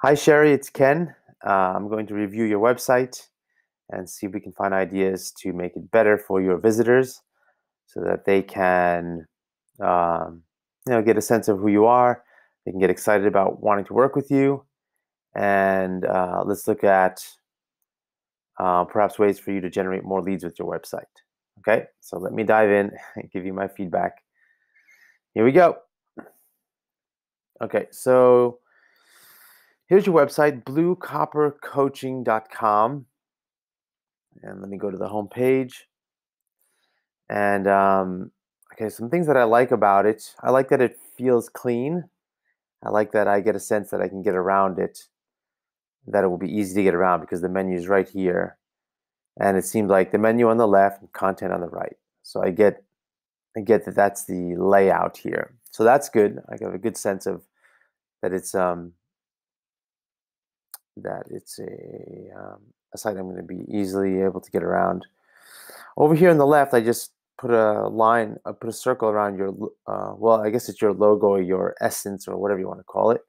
Hi, Sheri, it's Ken. I'm going to review your website and see if we can find ideas to make it better for your visitors so that they can, um, get a sense of who you are. They can get excited about wanting to work with you. And let's look at perhaps ways for you to generate more leads with your website. Okay, so let me dive in and give you my feedback. Here we go. Okay, so here's your website, bluecoppercoaching.com. And let me go to the home page. And okay, some things that I like about it. I like that it feels clean. I like that I get a sense that I can get around it, that it will be easy to get around because the menu is right here. And it seems like the menu on the left and content on the right. So I get that that's the layout here. So that's good. I have a good sense of that it's a site I'm going to be easily able to get around. Over here on the left, I just put a line, I put a circle around your, well, I guess it's your logo or your essence or whatever you want to call it.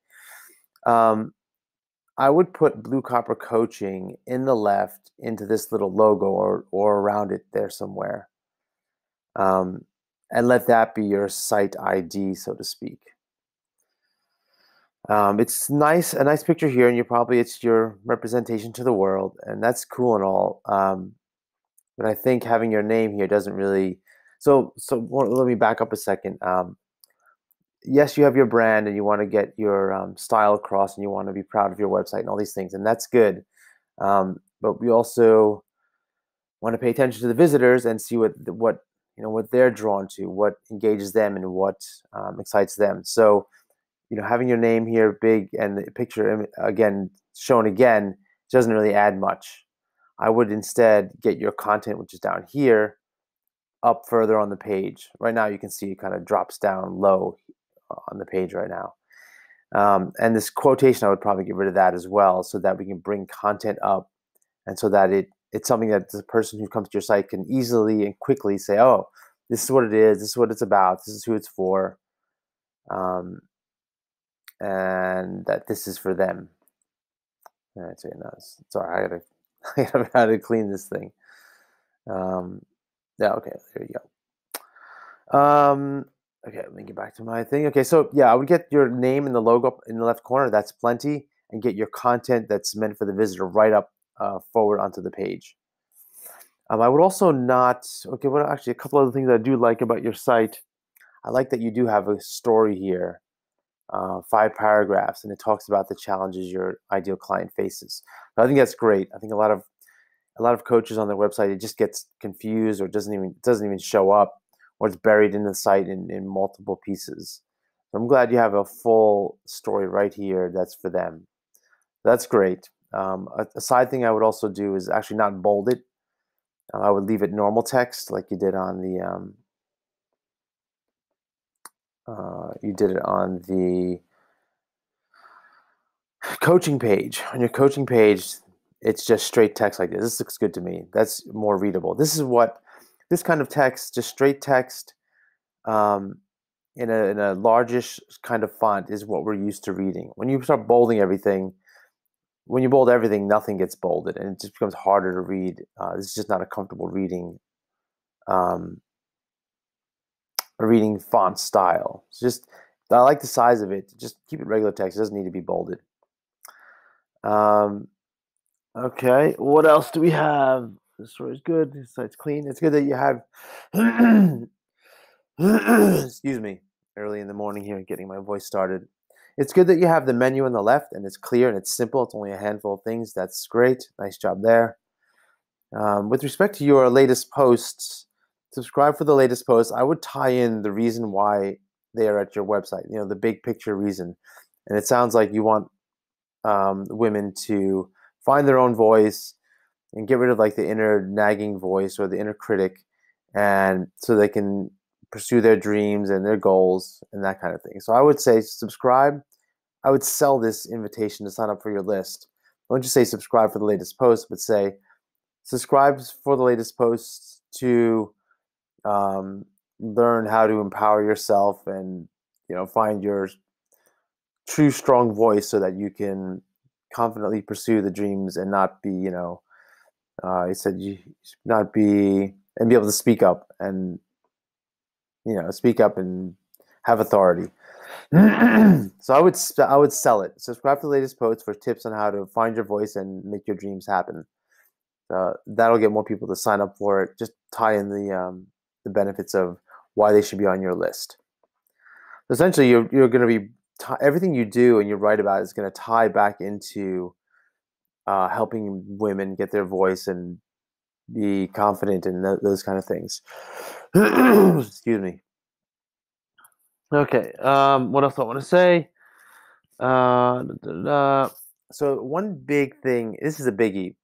I would put Blue Copper Coaching in the left into this little logo or around it there somewhere. And let that be your site ID, so to speak. It's nice, a nice picture here, and it's your representation to the world, and that's cool and all. But I think having your name here doesn't really. Let me back up a second. Yes, you have your brand and you want to get your style across, and you want to be proud of your website and all these things, and that's good. But we also want to pay attention to the visitors and see what they're drawn to, what engages them, and what excites them. So having your name here big and the picture again shown again doesn't really add much. I would instead get your content, which is down here, up further on the page. Right now you can see it kind of drops down low on the page right now. And this quotation, I would probably get rid of that as well so that we can bring content up and so that it's something that the person who comes to your site can easily and quickly say, oh, this is what it is, this is what it's about, this is who it's for, and that this is for them. That's very nice. Sorry, I gotta clean this thing. Yeah, okay, there you go. Okay, let me get back to my thing. Okay, so yeah, I would get your name and the logo in the left corner. That's plenty, and get your content that's meant for the visitor right up forward onto the page. I would also not. Okay, well, actually, a couple other things I do like about your site. I like that you do have a story here, 5 paragraphs, and it talks about the challenges your ideal client faces. I think that's great. I think a lot of coaches on their website, it just gets confused or doesn't even show up, or it's buried in the site in multiple pieces. So I'm glad you have a full story right here that's for them. That's great. A side thing I would also do is actually not bold it. I would leave it normal text like you did on the coaching page. On your coaching page, it's just straight text like this. This looks good to me. That's more readable. This kind of text, just straight text, in a largish kind of font is what we're used to reading. When you start bolding everything, when you bold everything, nothing gets bolded, and it just becomes harder to read. It's just not a comfortable um, reading font style. It's just I like the size of it. Just keep it regular text. It doesn't need to be bolded. Okay, what else do we have? The story's good. The site's clean. It's good that you have. Excuse me. Early in the morning here, getting my voice started. It's good that you have the menu on the left and it's clear and it's simple. It's only a handful of things. That's great. Nice job there. With respect to your latest posts, subscribe for the latest posts. I would tie in the reason why they are at your website, the big picture reason. And it sounds like you want women to find their own voice and get rid of like the inner nagging voice or the inner critic, and so they can pursue their dreams and their goals and that kind of thing. So I would say subscribe. I would sell this invitation to sign up for your list. Don't just say subscribe for the latest post, but say subscribe for the latest posts to learn how to empower yourself and find your true strong voice so that you can confidently pursue the dreams and not be, he said you should not be and be able to speak up and speak up and have authority. So I would sell it. Subscribe to the latest posts for tips on how to find your voice and make your dreams happen. That'll get more people to sign up for it. Just tie in the benefits of why they should be on your list. Essentially, you're going to be everything you do and you write about is going to tie back into helping women get their voice and be confident in those kind of things. Excuse me. Okay. What else I want to say? So one big thing. This is a biggie.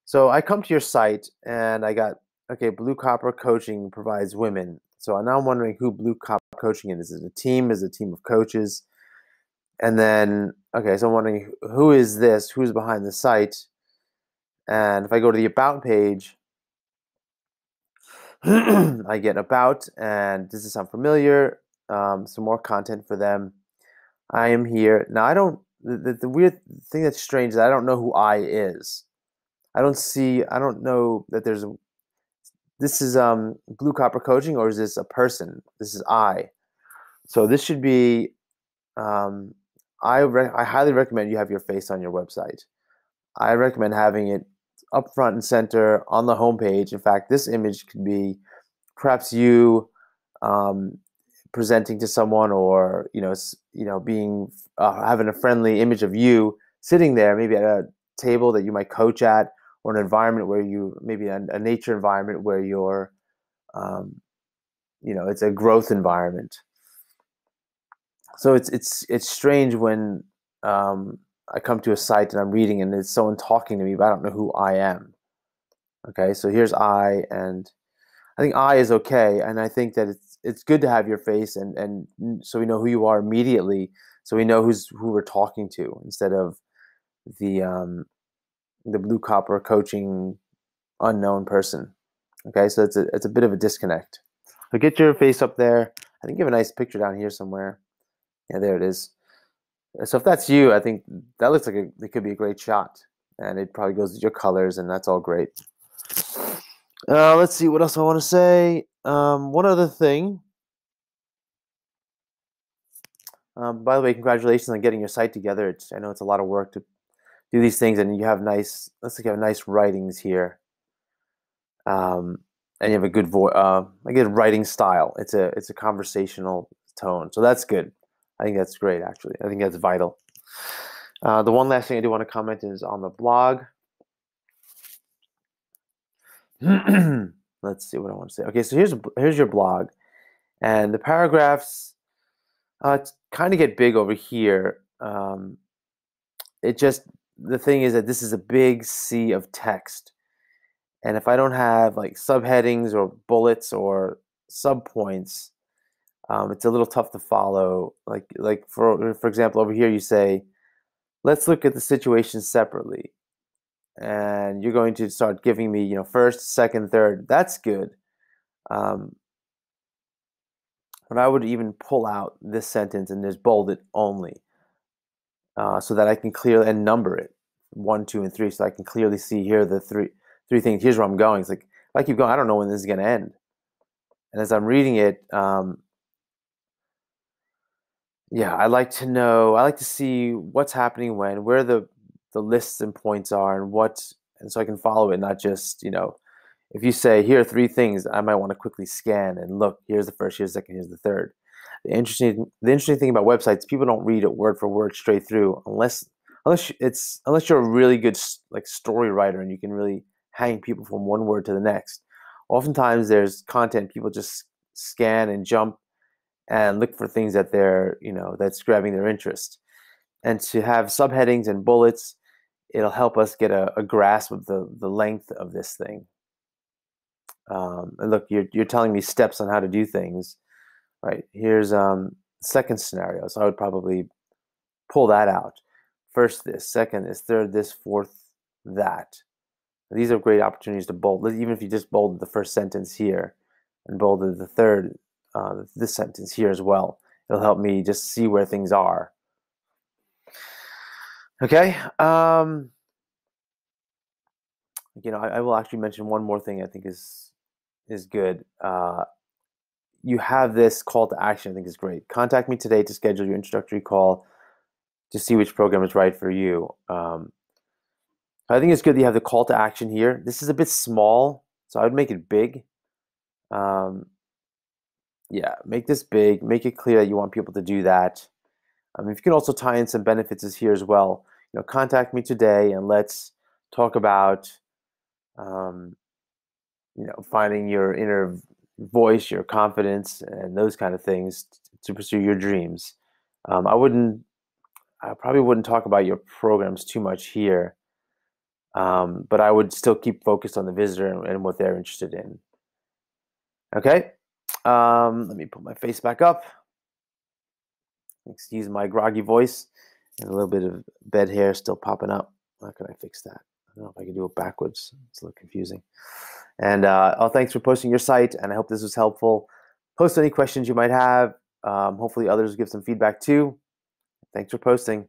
So I come to your site and I got okay. Blue Copper Coaching provides women. So now I'm wondering who Blue Copper Coaching is. Is it a team? Is it a team of coaches? And then okay, so I'm wondering who is this? Who's behind the site? And if I go to the about page, I get about, and does this sound familiar? Some more content for them. I am here now. I don't. The weird thing that's strange is I don't know who I is. I don't see. I don't know that there's a. This is Blue Copper Coaching, or is this a person? This is I. So this should be. Um, I highly recommend you have your face on your website. I recommend having it up front and center on the homepage. In fact, this image could be perhaps you um, presenting to someone, or being having a friendly image of you sitting there, maybe at a table that you might coach at, or an environment where you maybe a nature environment where you're, it's a growth environment. So it's strange when I come to a site and I'm reading and it's someone talking to me, but I don't know who I am. Okay, so here's I, and I think I is okay, and I think that it's good to have your face and so we know who you are immediately, so we know who we're talking to instead of the Blue Copper Coaching unknown person. Okay, so it's a bit of a disconnect. So get your face up there. I think you have a nice picture down here somewhere. Yeah, there it is. So if that's you, I think that looks like it could be a great shot, and it probably goes with your colors, and that's all great. Let's see what else I want to say. One other thing. By the way, congratulations on getting your site together. I know it's a lot of work to do these things, and you have nice. Looks like you have nice writings here. And you have a good voice, a good writing style. It's a conversational tone, so that's good. I think that's great, actually. I think that's vital. The one last thing I do want to comment is on the blog. Let's see what I want to say. Okay, so here's your blog, and the paragraphs kind of get big over here. The thing is that this is a big sea of text, and if I don't have like subheadings or bullets or subpoints, it's a little tough to follow. Like for example, over here you say, let's look at the situation separately, and you're going to start giving me, first, second, third. That's good. But I would even pull out this sentence and just bold it only, so that I can clearly and number it 1, 2, and 3, so I can clearly see here are the three things. Here's where I'm going. It's like if I keep going, I don't know when this is going to end. And as I'm reading it, yeah, I like to know. I like to see what's happening when, where the lists and points are, and so I can follow it, not just if you say here are 3 things, I might want to quickly scan and look. Here's the first. Here's the second. Here's the third. The interesting thing about websites, people don't read it word for word straight through unless you're a really good like story writer and you can really hang people from one word to the next. Oftentimes there's content people just scan and jump and look for things that that's grabbing their interest. And to have subheadings and bullets, it'll help us get a grasp of the length of this thing. And look, you're telling me steps on how to do things, right? Here's second scenario. So I would probably pull that out. First this, second this, third this, fourth that. These are great opportunities to bold. Even if you just bolded the first sentence here and bolded the third, this sentence here as well, it'll help me just see where things are. Okay. I will actually mention one more thing I think is good. You have this call to action. I think is great. Contact me today to schedule your introductory call to see which program is right for you. I think it's good that you have the call to action here. This is a bit small, so I would make it big. Um, yeah, make this big. Make it clear that you want people to do that. If you can also tie in some benefits is here as well. Contact me today and let's talk about um, finding your inner voice, your confidence, and those kind of things to pursue your dreams. Um, I wouldn't, I probably wouldn't talk about your programs too much here, but I would still keep focused on the visitor and what they're interested in. Okay, let me put my face back up. Excuse my groggy voice and a little bit of bed hair still popping up. How can I fix that? I don't know if I can do it backwards. It's a little confusing. And thanks for posting your site, and I hope this was helpful. Post any questions you might have. Hopefully others give some feedback too. Thanks for posting.